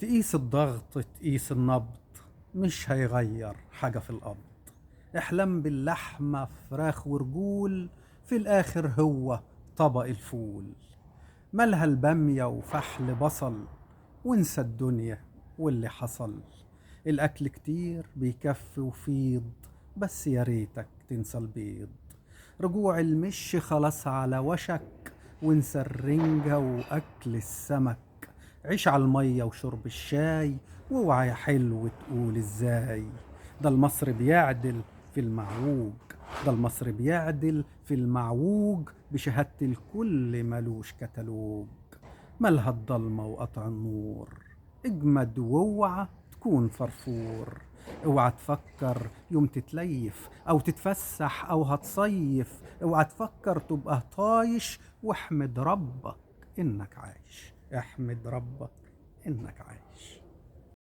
تقيس الضغط تقيس النبض، مش هيغير حاجة في القبض. احلم باللحمة فراخ ورجول، في الآخر هو طبق الفول. مالها البامية وفحل بصل، وانسى الدنيا واللي حصل. الأكل كتير بيكفي وفيض، بس يا ريتك تنسى البيض. رجوع المش خلاص على وشك، وانسى الرنجة وأكل السمك. عيش على المية وشرب الشاي، واوعى يا حلو تقول ازاي. ده المصري بيعدل في المعوج، ده المصري بيعدل في المعوج، بشهادة الكل ملوش كتالوج. مالها الضلمة وقطع النور، اجمد واوعى تكون فرفور. اوعى تفكر يوم تتليف او تتفسح او هتصيف، اوعى تفكر تبقى طايش، واحمد ربك انك عايش. احمد ربك انك عايش.